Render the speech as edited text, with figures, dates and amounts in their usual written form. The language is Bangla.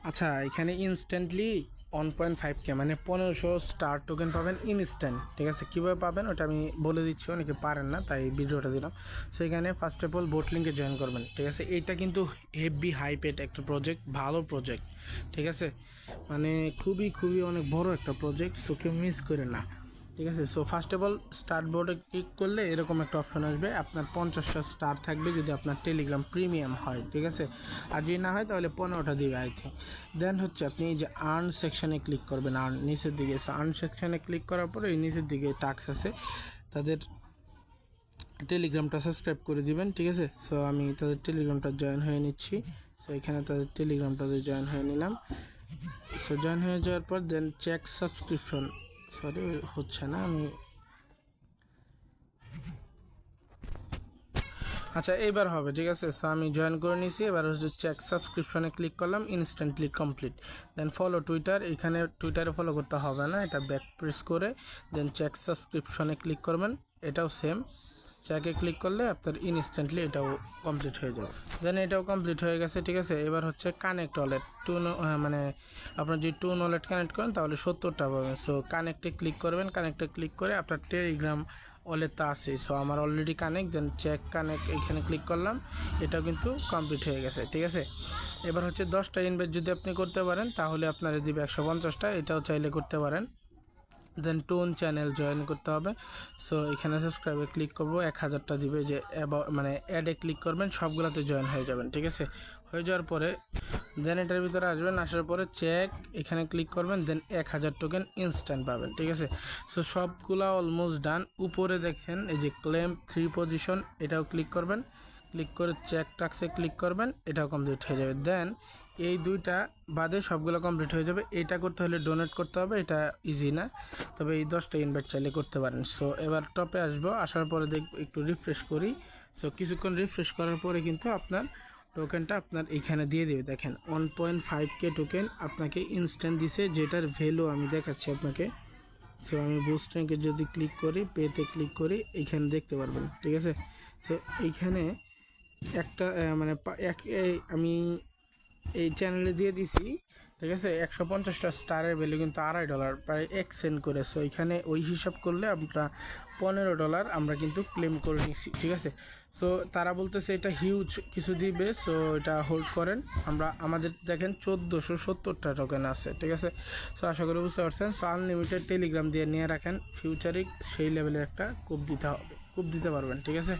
আচ্ছা, এখানে ইনস্ট্যান্টলি 1.5K মানে 1500 স্টার টোকেন পাবেন ইনস্ট্যান্ট। ঠিক আছে, কীভাবে পাবেন ওটা আমি বলে দিচ্ছি, অনেকে পারেন না তাই ভিডিওটা দিলাম। সো এখানে ফার্স্ট অফ অল বোট লিঙ্কে জয়েন করবেন। ঠিক আছে, এইটা কিন্তু হেভি হাইপেড একটা প্রজেক্ট, ভালো প্রজেক্ট। ঠিক আছে, মানে খুবই খুবই অনেক বড় একটা প্রজেক্ট, সো কেউ মিস করে না। ঠিক আছে, so first of all start বোর্ডে ক্লিক করলে এরকম একটা অপশন আসবে, আপনার 50টা স্টার থাকবে যদি আপনার টেলিগ্রাম প্রিমিয়াম হয়। ঠিক আছে, আর যদি না হয় তাহলে 15টা দিবে আই থিঙ্ক। দেন হচ্ছে আপনি এই যে আর্ন সেকশানে ক্লিক করবেন, আর্ন নিচের দিকে। আর্ন সেকশানে ক্লিক করার পরে এই নিচের দিকে টাস্ক আছে, তাদের টেলিগ্রামটা সাবস্ক্রাইব করে দিবেন। ঠিক আছে, সো আমি তাদের টেলিগ্রামটা জয়েন হয়ে নিচ্ছি। সো এখানে তাদের টেলিগ্রামটাতে জয়েন হয়ে নিলাম। সো জয়েন হয়ে যাওয়ার পর দেন চেক সাবস্ক্রিপশন, সরি হচ্ছে না, আমি আচ্ছা এইবার হবে। ঠিক আছে, সো আমি জয়েন করে নিয়েছি। এবার হচ্ছে চেক সাবস্ক্রিপশনে ক্লিক করলাম, ইনস্ট্যান্টলি কমপ্লিট। দেন ফলো টুইটার, এখানে টুইটারে ফলো করতে হবে না, এটা ব্যাক প্রেস করে দেন চেক সাবস্ক্রিপশনে ক্লিক করবেন। এটাও সেম, চেকে ক্লিক করলে আপনার ইনস্ট্যান্টলি এটাও কমপ্লিট হয়ে যাবে। দেন এটাও কমপ্লিট হয়ে গেছে। ঠিক আছে, এবার হচ্ছে কানেক্ট ওয়ালেট মানে আপনার যদি টুন ওয়ালেট কানেক্ট করেন তাহলে 70টা পাবেন। সো কানেক্টে ক্লিক করবেন, কানেক্টে ক্লিক করে আপনার টেলিগ্রাম ওয়ালেট তো আছে, সো আমার অলরেডি কানেক্ট। দেন চেক কানেক্ট, এখানে ক্লিক করলাম, এটাও কিন্তু কমপ্লিট হয়ে গেছে। ঠিক আছে, এবার হচ্ছে 10টা ইনভেস্ট যদি আপনি করতে পারেন তাহলে আপনার দিবে 150টা, এটাও চাইলে করতে পারেন। দেন টোন চ্যানেল জয়েন করতে হবে। সো এখানে সাবস্ক্রাইবে ক্লিক করব, 1000টা দিবে, যে মানে অ্যাডে ক্লিক করবেন, সবগুলোতে জয়েন হয়ে যাবেন। ঠিক আছে, হয়ে যাওয়ার পরে দেন এটার ভিতরে আসবেন, আসার পরে চেক এখানে ক্লিক করবেন, দেন 1000 টোকেন ইনস্ট্যান্ট পাবেন। ঠিক আছে, সো সবগুলা অলমোস্ট ডান। উপরে দেখেন এই যে ক্লেম 3 পজিশন, এটাও ক্লিক করবেন, ক্লিক করে চেক টাক্সে ক্লিক করবেন, এটাও কমপ্লিট হয়ে যাবে। দেন এই দুইটা বাদে সবগুলো কমপ্লিট হয়ে যাবে। এটা করতে হলে ডোনেট করতে হবে, এটা ইজি না, তবে এই 10টা ইনভাইট চাইলে করতে পারেন। সো এবার টপে আসবো, আসার পরে একটু রিফ্রেশ করি। সো কিছুক্ষণ রিফ্রেশ করার পরে কিন্তু আপনার টোকেনটা আপনার এইখানে দিয়ে দেবে। দেখেন 1.5K টোকেন আপনাকে ইনস্ট্যান্ট দিছে, যেটার ভ্যালু আমি দেখাচ্ছি আপনাকে। সো আমি বুস্ট র্যাঙ্কে যদি ক্লিক করি, পেতে ক্লিক করি, এইখানে দেখতে পারবেন। ঠিক আছে, সো এইখানে একটা মানে আমি এই চ্যানেলে দিয়ে দিছি। ঠিক আছে, 150টা স্টারের ভ্যালু কিন্তু $2.5, প্রায় 1 সেন্ট করে। সো এখানে ওই হিসাব করলে আমরা $15 আমরা কিন্তু ক্লেম করে নিছি। ঠিক আছে, সো তারা বলতেছে এটা হিউজ কিছু দিবে, সো এটা হোল্ড করেন। আমাদের দেখেন 1470টা টোকেন আছে। ঠিক আছে, সো আশা করি বুঝতে পারছেন। সো আনলিমিটেড টেলিগ্রাম দিয়ে নিয়ে রাখেন, ফিউচারে সেই লেভেলের একটা কূপ দিতে হবে, কূপ দিতে পারবেন। ঠিক আছে।